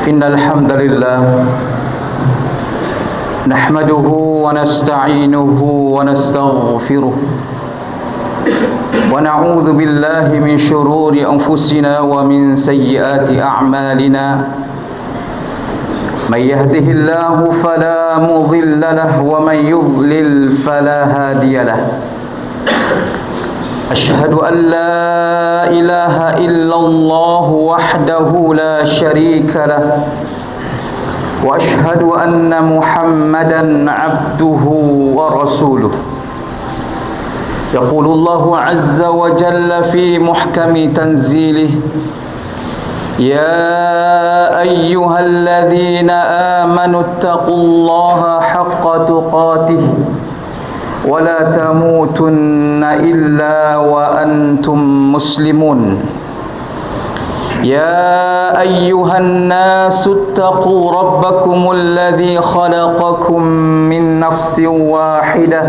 إن الحمد لله نحمده ونستعينه ونستغفره ونعوذ بالله من شرور أنفسنا ومن سيئات أعمالنا من يهده الله فلا مضل له ومن يضلل فلا هادي له أشهد أن لا إله إلا الله وحده لا شريك له وأشهد أن محمدا عبده ورسوله يقول الله عز وجل في محكم تنزيله يا أيها الذين آمنوا اتقوا الله حق تقاته ولا تموتن إلا وأنتم مسلمون يا أيها الناس اتقوا ربكم الذي خلقكم من نفس واحدة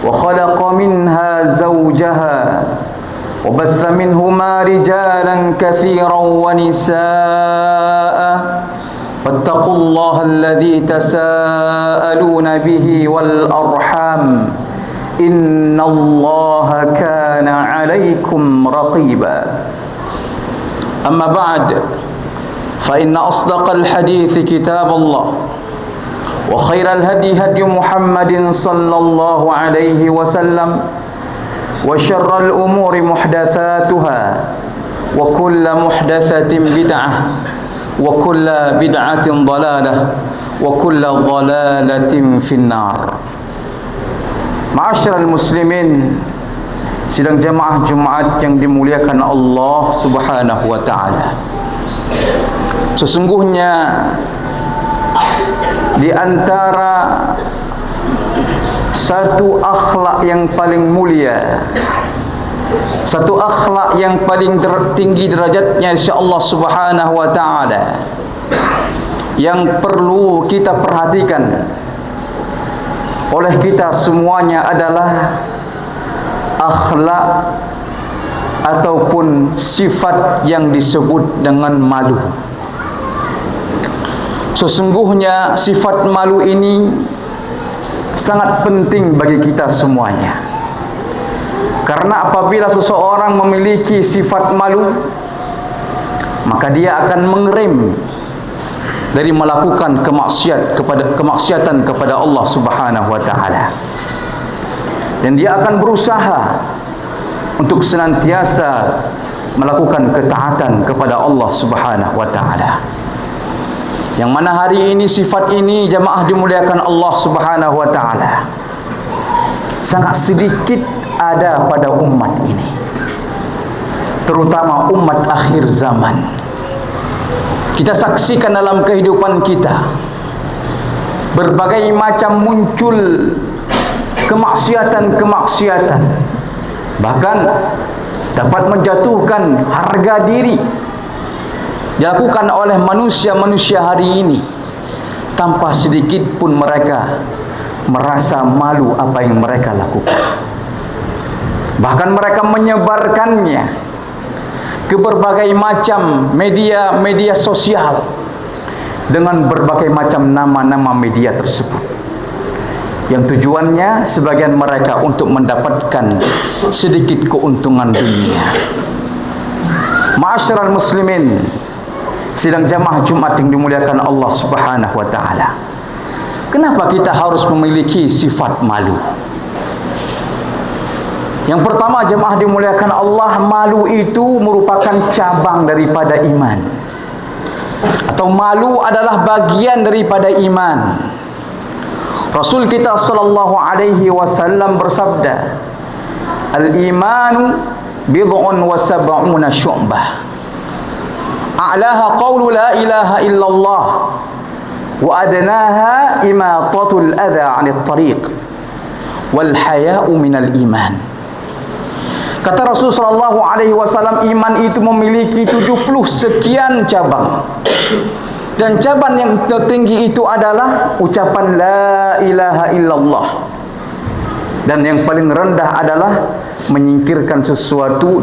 وخلق منها زوجها وبث منهما رجالا كثيرا ونساء واتقوا الله الذي تساءلون به والأرحام إن الله كان عليكم رقيبا أما بعد فإن أصدق الحديث كتاب الله وخير الهدي هدي محمد صلى الله عليه وسلم وشر الأمور محدثاتها وكل محدثة بدعة وكل بدعة ضلالة وكل ضلالة في النار. Ma'asyiral muslimin, sidang jamaah Jumat yang dimuliakan Allah Subhanahu wa taala. Sesungguhnya di antara satu akhlak yang paling mulia, satu akhlak yang paling tinggi derajatnya insyaallah Subhanahu wa taala, yang perlu kita perhatikan oleh kita semuanya adalah akhlak ataupun sifat yang disebut dengan malu. Sesungguhnya sifat malu ini sangat penting bagi kita semuanya. Karena apabila seseorang memiliki sifat malu, maka dia akan mengerem dari melakukan kemaksiatan kepada Allah Subhanahu wa taala. Dan dia akan berusaha untuk senantiasa melakukan ketaatan kepada Allah Subhanahu wa taala. Yang mana hari ini sifat ini jamaah dimuliakan Allah Subhanahu wa taala sangat sedikit ada pada umat ini, terutama umat akhir zaman. Kita saksikan dalam kehidupan kita berbagai macam muncul kemaksiatan-kemaksiatan, bahkan dapat menjatuhkan harga diri dilakukan oleh manusia-manusia hari ini tanpa sedikit pun mereka merasa malu apa yang mereka lakukan. Bahkan mereka menyebarkannya ke berbagai macam media sosial dengan berbagai macam nama-nama media tersebut, yang tujuannya sebagian mereka untuk mendapatkan sedikit keuntungan dunia. Ma'asyiral muslimin, sidang jamaah Jumat yang dimuliakan Allah Subhanahu wa taala, kenapa kita harus memiliki sifat malu? Yang pertama jemaah dimuliakan Allah, malu itu merupakan cabang daripada iman, atau malu adalah bagian daripada iman. Rasul kita sallallahu alaihi wasallam bersabda, al-imanu bid'un wa sab'una syu'bah, a'laha qawlu la ilaha illallah wa adnaha imatatul adha 'anit tariq wal haya'u minal iman. Kata Rasul sallallahu alaihi wasallam, iman itu memiliki 70 sekian cabang. Dan cabang yang tertinggi itu adalah ucapan la ilaha illallah. Dan yang paling rendah adalah menyingkirkan sesuatu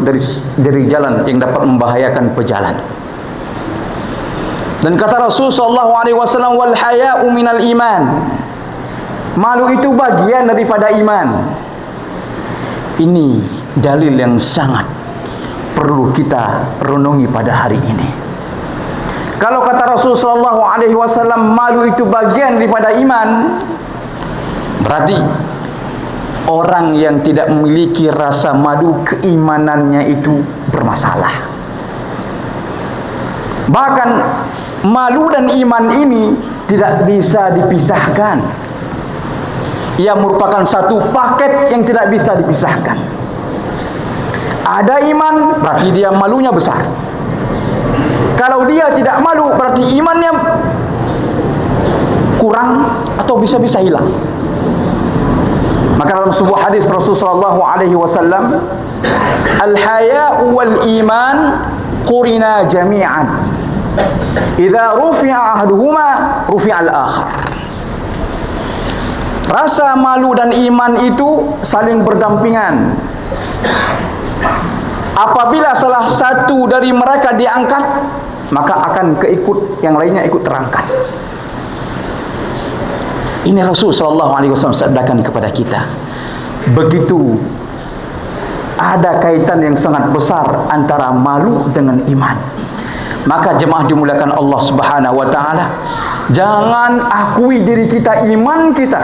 dari jalan yang dapat membahayakan pejalan. Dan kata Rasul sallallahu alaihi wasallam, wal haya'u minal iman. Malu itu bagian daripada iman. Ini dalil yang sangat perlu kita renungi pada hari ini. Kalau kata Rasul sallallahu alaihi wasallam malu itu bagian daripada iman, berarti orang yang tidak memiliki rasa malu, keimanannya itu bermasalah. Bahkan malu dan iman ini tidak bisa dipisahkan. Ia merupakan satu paket yang tidak bisa dipisahkan. Ada iman, berarti dia malunya besar. Kalau dia tidak malu, berarti imannya kurang atau bisa-bisa hilang. Maka dalam sebuah hadis Rasulullah SAW, al-haya'u wal iman qurina jami'an. Idza rufi'a ahaduhuma rufi'al akhar. Rasa malu dan iman itu saling berdampingan. Apabila salah satu dari mereka diangkat, maka akan keikut yang lainnya ikut terangkat. Ini Rasul sallallahu alaihi wasallam sabdakan kepada kita. Begitu ada kaitan yang sangat besar antara malu dengan iman. Maka jemaah dimuliakan Allah Subhanahu wa taala, jangan akui diri kita, iman kita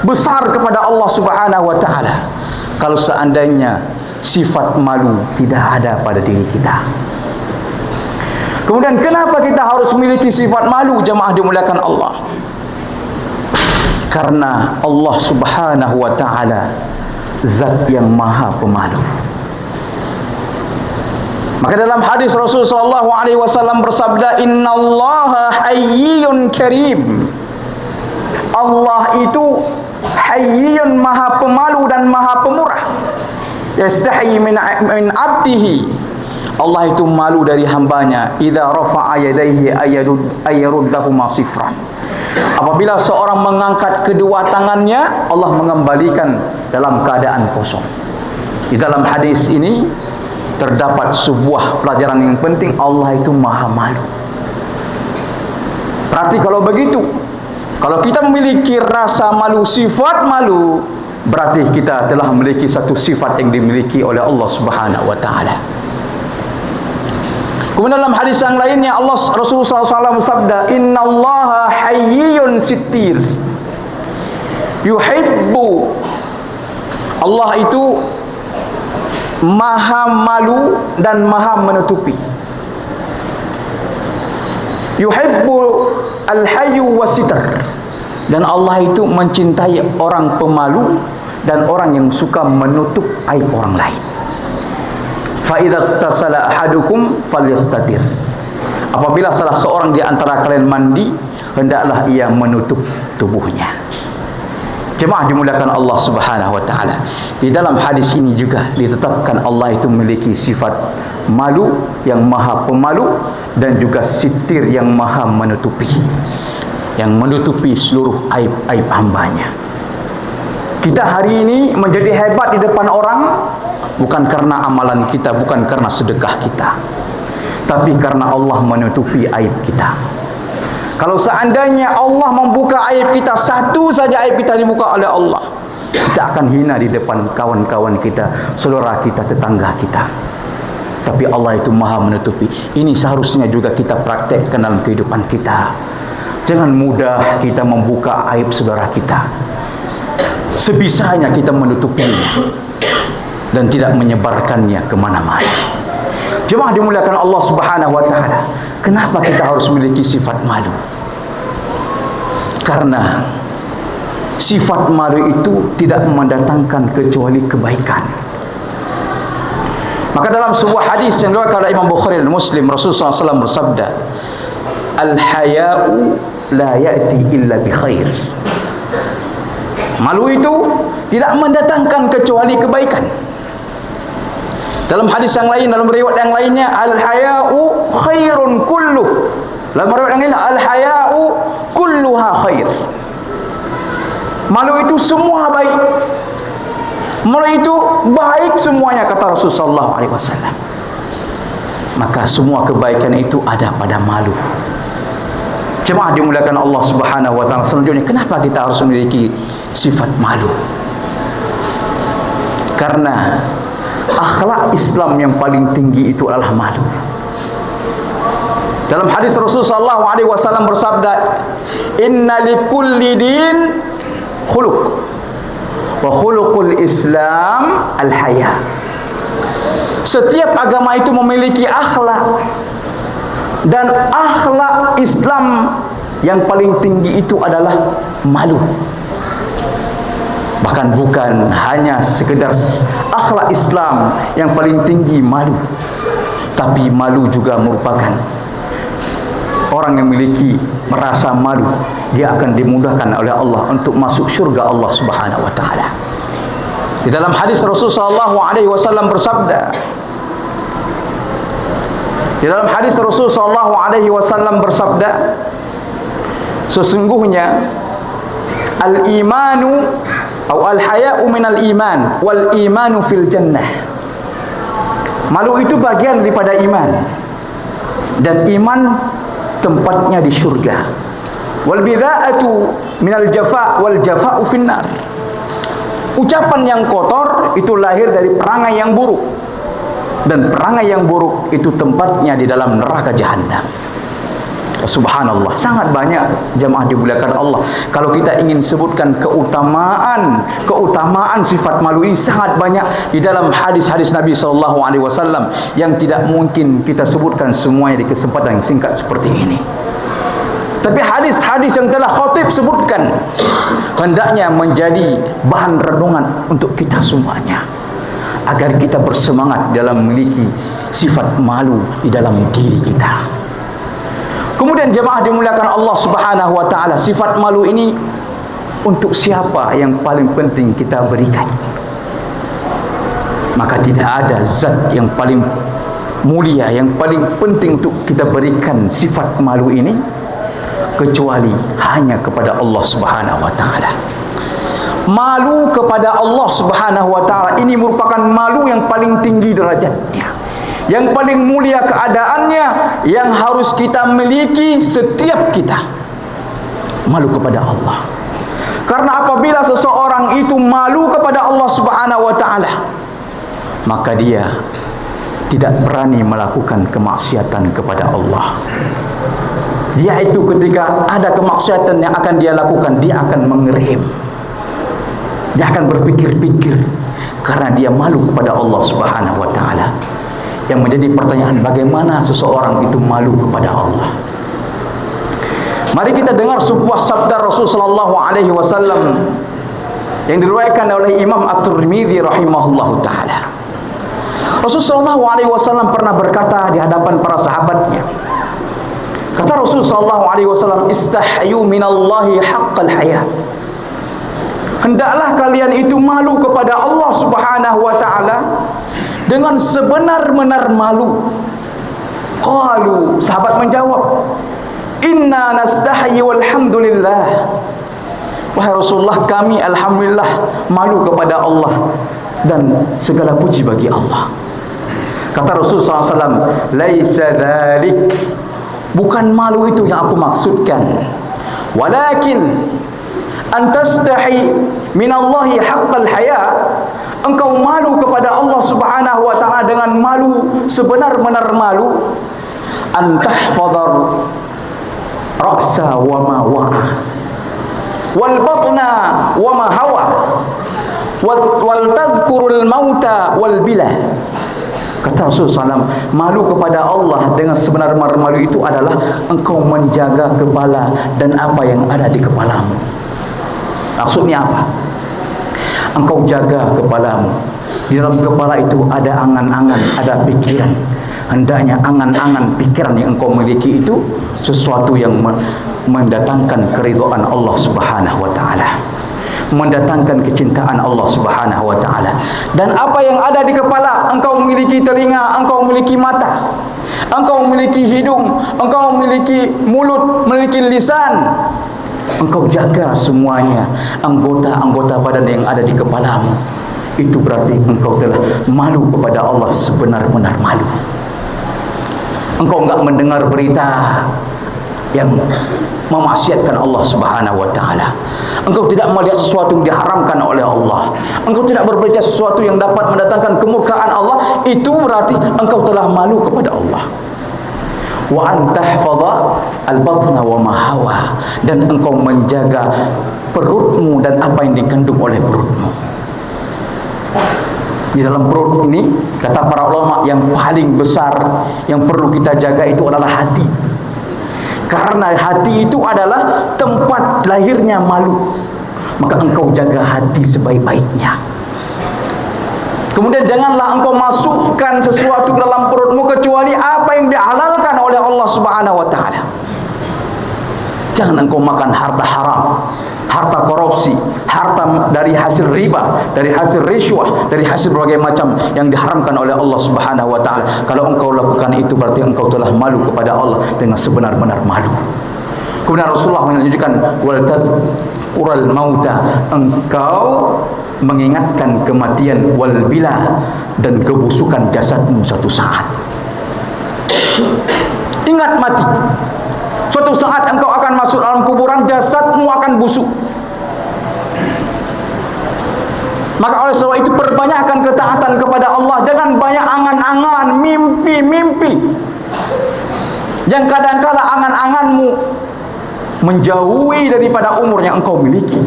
besar kepada Allah Subhanahu wa taala kalau seandainya sifat malu tidak ada pada diri kita. Kemudian kenapa kita harus memiliki sifat malu, jemaah dimuliakan Allah? Karena Allah Subhanahu wa taala zat yang maha pemalu. Maka dalam hadis Rasul sallallahu alaihi wasallam bersabda, innallaha hayyun karim. Allah itu hayyun, maha pemalu dan maha pemurah. Yastahi min abdihi. Allah itu malu dari hambanya. Idza rafa'a yadayhi ayaruddahuma sifran. Apabila seorang mengangkat kedua tangannya, Allah mengembalikan dalam keadaan kosong. Di dalam hadis ini terdapat sebuah pelajaran yang penting, Allah itu maha malu. Berarti kalau begitu, kalau kita memiliki rasa malu, sifat malu, berarti kita telah memiliki satu sifat yang dimiliki oleh Allah Subhanahu wa taala. Kemudian dalam hadis yang lainnya Allah Rasulullah SAW bersabda, innallaha hayyun sittir. Yuhibbu, Allah itu maha malu dan maha menutupi. Yuhibbu al-hayyu wasitr. Dan Allah itu mencintai orang pemalu dan orang yang suka menutup aib orang lain. Fa idza tasala ahadukum falyastatir. Apabila salah seorang di antara kalian mandi, hendaklah ia menutup tubuhnya. Jemaah dimuliakan Allah Subhanahu wa taala. Di dalam hadis ini juga ditetapkan Allah itu memiliki sifat malu yang maha pemalu dan juga sitir yang maha menutupi. Yang menutupi seluruh aib-aib hambanya. Kita hari ini menjadi hebat di depan orang bukan karena amalan kita, bukan karena sedekah kita, tapi karena Allah menutupi aib kita. Kalau seandainya Allah membuka aib kita, satu saja aib kita dibuka oleh Allah, kita akan hina di depan kawan-kawan kita, saudara kita, tetangga kita. Tapi Allah itu maha menutupi. Ini seharusnya juga kita praktekkan dalam kehidupan kita. Jangan mudah kita membuka aib saudara kita. Sebisanya kita menutupinya dan tidak menyebarkannya kemana-mana. Jemaah dimuliakan Allah Subhanahu wa taala. Kenapa kita harus memiliki sifat malu? Karena sifat malu itu tidak mendatangkan kecuali kebaikan. Maka dalam sebuah hadis yang diriwayatkan oleh Imam Bukhari dan Muslim, Rasulullah SAW bersabda, al-haya'u la ya'ti illa bi khair. Malu itu tidak mendatangkan kecuali kebaikan. Dalam hadis yang lain, dalam riwayat yang lainnya, al-haya'u khairun kulluh. Dalam riwayat yang lain, al-haya'u kulluha khair. Malu itu semua baik. Malu itu baik semuanya, kata Rasulullah SAW. Maka semua kebaikan itu ada pada malu. Jemaah dimuliakan Allah Subhanahu wa taala, selanjutnya kenapa kita harus memiliki sifat malu? Karena akhlak Islam yang paling tinggi itu adalah malu. Dalam hadis Rasulullah SAW bersabda, "Inna likulli din khuluq, wa khuluqul Islam al-haya." Setiap agama itu memiliki akhlak, dan akhlak Islam yang paling tinggi itu adalah malu. Bahkan bukan hanya sekedar akhlak Islam yang paling tinggi malu, tapi malu juga merupakan orang yang memiliki merasa malu, dia akan dimudahkan oleh Allah untuk masuk syurga Allah Subhanahu wa taala. Di dalam hadis Rasulullah SAW bersabda, sesungguhnya al-imanu atau al-haya'u minal iman wal imanu fil jannah. Malu itu bagian daripada iman, dan iman tempatnya di syurga. Wal bidha'atu minal jafa wal jafa'u finnar. Ucapan yang kotor itu lahir dari perangai yang buruk, dan perangai yang buruk itu tempatnya di dalam neraka jahanam. Subhanallah, sangat banyak jemaah dimuliakan Allah. Kalau kita ingin sebutkan keutamaan sifat malu ini, sangat banyak di dalam hadis-hadis Nabi SAW yang tidak mungkin kita sebutkan semuanya di kesempatan yang singkat seperti ini. Tapi hadis-hadis yang telah khatib sebutkan hendaknya menjadi bahan renungan untuk kita semuanya, agar kita bersemangat dalam memiliki sifat malu di dalam diri kita. Kemudian jemaah dimuliakan Allah Subhanahu wa taala, sifat malu ini untuk siapa yang paling penting kita berikan? Maka tidak ada zat yang paling mulia, yang paling penting untuk kita berikan sifat malu ini kecuali hanya kepada Allah Subhanahu wa taala. Malu kepada Allah Subhanahu wa taala ini merupakan malu yang paling tinggi derajatnya, yang paling mulia keadaannya, yang harus kita miliki setiap kita. Malu kepada Allah. Karena apabila seseorang itu malu kepada Allah Subhanahu wa taala, maka dia tidak berani melakukan kemaksiatan kepada Allah. Dia itu ketika ada kemaksiatan yang akan dia lakukan, dia akan mengerem. Dia akan berpikir-pikir karena dia malu kepada Allah Subhanahu wa taala. Yang menjadi pertanyaan, bagaimana seseorang itu malu kepada Allah? Mari kita dengar sebuah sabda Rasul sallallahu alaihi wasallam yang diriwayatkan oleh Imam At-Tirmidzi rahimahullahu taala. Rasul sallallahu alaihi wasallam pernah berkata di hadapan para sahabatnya. Kata Rasul sallallahu alaihi wasallam, "Istahyu minallahi haqqal haya." Hendaklah kalian itu malu kepada Allah Subhanahu wa taala dengan sebenar-benar malu. Qalu, sahabat menjawab, "Inna nastahyi walhamdulillah." Wahai Rasulullah, kami alhamdulillah malu kepada Allah dan segala puji bagi Allah. Kata Rasul SAW, "Laisa dzalik." Bukan malu itu yang aku maksudkan. Walakin antastahi minallahi haqqal haya. Engkau malu kepada Allah Subhanahu wa taala dengan malu sebenar-benar malu. Antahfadhar ra'sa wa ma wa'a, wal batna wa ma hawa, wal tadhkurul mauta wal bila. Kata Rasulullah SAW, malu kepada Allah dengan sebenar-benar malu itu adalah engkau menjaga kepala dan apa yang ada di kepalamu. Maksudnya apa? Engkau jaga kepalamu. Di dalam kepala itu ada angan-angan, ada pikiran. Hendaknya angan-angan, pikiran yang engkau miliki itu sesuatu yang mendatangkan keridhaan Allah Subhanahu wa taala, mendatangkan kecintaan Allah Subhanahu wa taala. Dan apa yang ada di kepala, engkau memiliki telinga, engkau memiliki mata, engkau memiliki hidung, engkau memiliki mulut, memiliki lisan. Engkau jaga semuanya, anggota-anggota badan yang ada di kepalamu. Itu berarti engkau telah malu kepada Allah sebenar-benar malu. Engkau enggak mendengar berita yang memaksiatkan Allah Subhanahu wa taala. Engkau tidak melihat sesuatu yang diharamkan oleh Allah. Engkau tidak berbicara sesuatu yang dapat mendatangkan kemurkaan Allah, itu berarti engkau telah malu kepada Allah. Wa an tahfadha al-batna wa ma hawa, dan engkau menjaga perutmu dan apa yang dikandung oleh perutmu. Di dalam perut ini, kata para ulama, yang paling besar yang perlu kita jaga itu adalah hati. Karena hati itu adalah tempat lahirnya malu. Maka engkau jaga hati sebaik-baiknya. Kemudian janganlah engkau masukkan sesuatu ke dalam perutmu kecuali apa yang dihalalkan oleh Allah Subhanahu wa taala. Jangan engkau makan harta haram, harta korupsi, harta dari hasil riba, dari hasil riswah, dari hasil berbagai macam yang diharamkan oleh Allah Subhanahu wa taala. Kalau engkau lakukan itu berarti engkau telah malu kepada Allah dengan sebenar-benar malu. Kemudian Rasulullah menunjukkan wal tadhkural mauta, engkau mengingatkan kematian wal bila, dan kebusukan jasadmu suatu saat. Ingat mati. Suatu saat engkau akan masuk dalam kuburan, jasadmu akan busuk. Maka oleh sebab itu perbanyakkan ketaatan kepada Allah. Jangan banyak angan-angan, mimpi-mimpi yang kadang-kala angan-anganmu menjauhi daripada umur yang engkau miliki.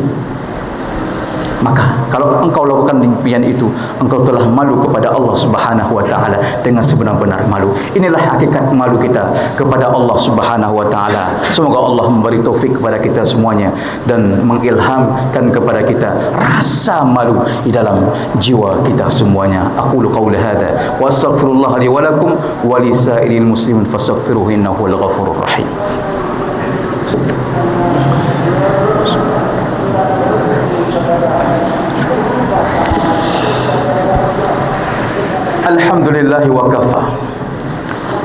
Maka kalau engkau lakukan impian itu, engkau telah malu kepada Allah Subhanahu wa taala dengan sebenar-benar malu. Inilah hakikat malu kita kepada Allah Subhanahu wa taala. Semoga Allah memberi taufik kepada kita semuanya dan mengilhamkan kepada kita rasa malu di dalam jiwa kita semuanya. Aqulu qawli hadza wa astaghfirullah li wa lakum wa li sa'iril muslimin fastaghfiruhu innahu huwal ghafurur rahim. Alhamdulillah wa kafa,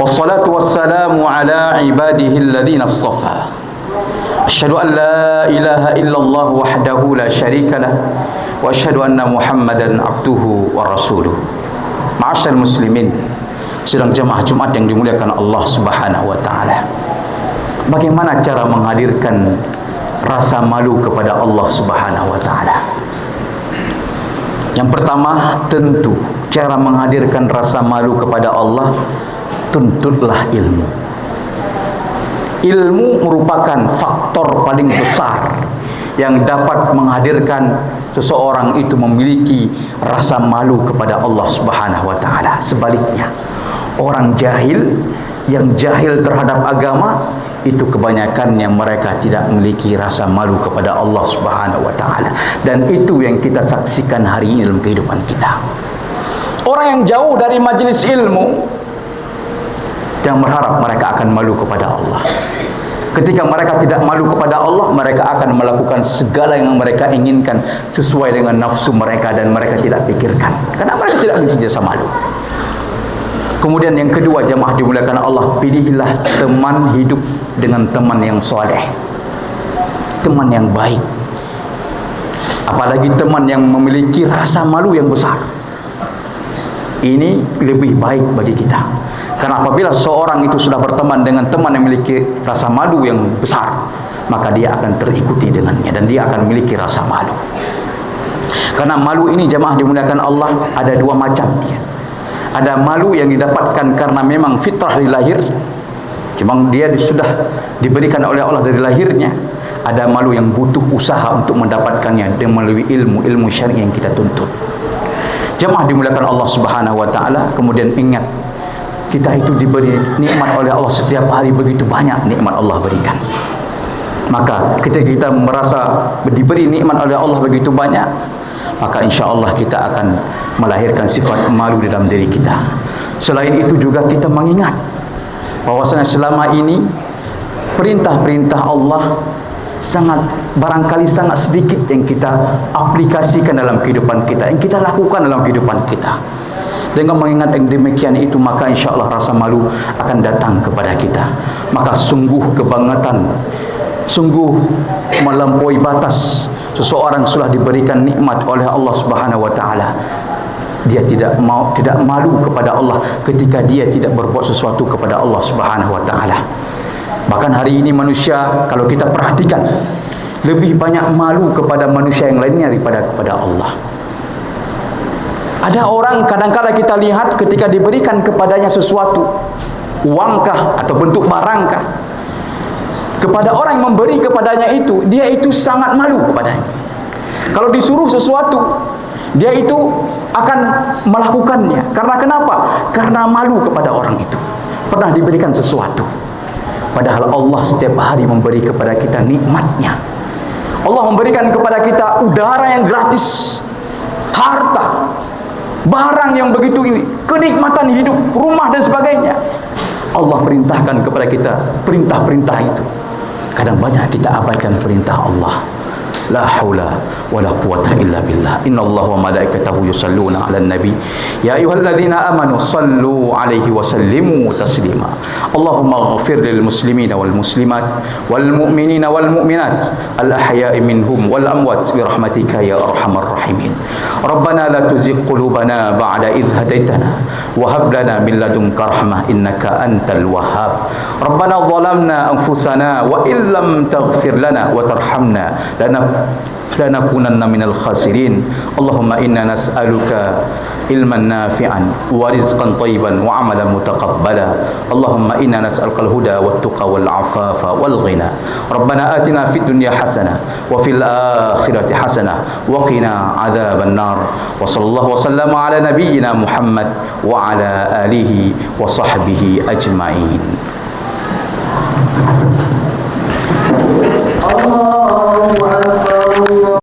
wassalatu wassalamu ala ibadihi alladhina as-safa. Asyhadu an la ilaha illallah wahdahu la syarika lah, wa asyhadu anna Muhammadan abduhu wa rasuluh. Ma'asyiral muslimin, sidang jemaah Jumat yang dimuliakan Allah Subhanahu wa taala. Bagaimana cara menghadirkan rasa malu kepada Allah Subhanahu wa taala? Yang pertama, tentu cara menghadirkan rasa malu kepada Allah, tuntutlah ilmu. Ilmu merupakan faktor paling besar yang dapat menghadirkan seseorang itu memiliki rasa malu kepada Allah Subhanahu wa taala. Sebaliknya, orang jahil yang jahil terhadap agama itu kebanyakannya mereka tidak memiliki rasa malu kepada Allah Subhanahu wa taala, dan itu yang kita saksikan hari ini dalam kehidupan kita. Orang yang jauh dari majelis ilmu yang berharap mereka akan malu kepada Allah. Ketika mereka tidak malu kepada Allah, mereka akan melakukan segala yang mereka inginkan sesuai dengan nafsu mereka dan mereka tidak pikirkan, karena mereka tidak memiliki rasa malu. Kemudian yang kedua, jemaah dimuliakan Allah, pilihlah teman hidup dengan teman yang soleh, teman yang baik, apalagi teman yang memiliki rasa malu yang besar. Ini lebih baik bagi kita, karena apabila seseorang itu sudah berteman dengan teman yang memiliki rasa malu yang besar, maka dia akan terikuti dengannya dan dia akan memiliki rasa malu. Karena malu ini, jemaah dimuliakan Allah, ada dua macam dia. Ada malu yang didapatkan karena memang fitrah dari lahir, memang dia sudah diberikan oleh Allah dari lahirnya. Ada malu yang butuh usaha untuk mendapatkannya dengan melalui ilmu syar'i yang kita tuntut. Jemaah dimuliakan Allah Subhanahu wa taala. Kemudian ingat, kita itu diberi nikmat oleh Allah setiap hari, begitu banyak nikmat Allah berikan. Maka ketika kita merasa diberi nikmat oleh Allah begitu banyak, maka insya Allah kita akan melahirkan sifat malu di dalam diri kita. Selain itu juga kita mengingat bahwasanya selama ini perintah-perintah Allah barangkali sangat sedikit yang kita aplikasikan dalam kehidupan kita, yang kita lakukan dalam kehidupan kita. Dengan mengingat yang demikian itu, maka insya Allah rasa malu akan datang kepada kita. Maka sungguh kebangetan, sungguh melampaui batas seseorang sudah diberikan nikmat oleh Allah Subhanahu wa taala, dia tidak malu kepada Allah ketika dia tidak berbuat sesuatu kepada Allah Subhanahu wa taala. Bahkan hari ini manusia, kalau kita perhatikan, lebih banyak malu kepada manusia yang lainnya daripada kepada Allah. Ada orang kadang-kadang kita lihat ketika diberikan kepadanya sesuatu, uangkah atau bentuk barangkah, kepada orang yang memberi kepadanya itu, dia itu sangat malu kepadanya. Kalau disuruh sesuatu, dia itu akan melakukannya. Karena kenapa? Karena malu kepada orang itu. Pernah diberikan sesuatu, padahal Allah setiap hari memberi kepada kita nikmatnya. Allah memberikan kepada kita udara yang gratis, harta, barang yang begitu ini, kenikmatan hidup, rumah dan sebagainya. Allah perintahkan kepada kita perintah-perintah itu. Kadang banyak kita abaikan perintah Allah. La haula wala quwata illa billah. Innallaha wa malaikatahu yusalluna 'alan nabi. Ya ayyuhalladzina amanu sallu 'alaihi wa sallimu taslima. Allahumma ighfir lil muslimina wal muslimat wal mu'minina wal mu'minat al ahya'i minhum wal amwat bi rahmatika ya arhamar rahimin. Rabbana la tuzigh qulubana ba'da idh hadaitana wa hab lana min ladunka rahmah innaka antal wahhab. Rabbana zalamna anfusana wa illam taghfir lana wa tarhamna lanakunanna minal khasirin. Allahumma inna nas'aluka ilman nafi'an wa rizqan thayyiban wa amalan mutaqabbala. Allahumma inna nas'aluka al-huda wat tuqa wal afafa wal ghina. Rabbana atina fid dunya hasanah wa fil akhirati hasanah wa qina adzaban nar. Wa sallallahu wa sallama ala nabiyyina Muhammad wa ala alihi wa sahbihi ajma'in.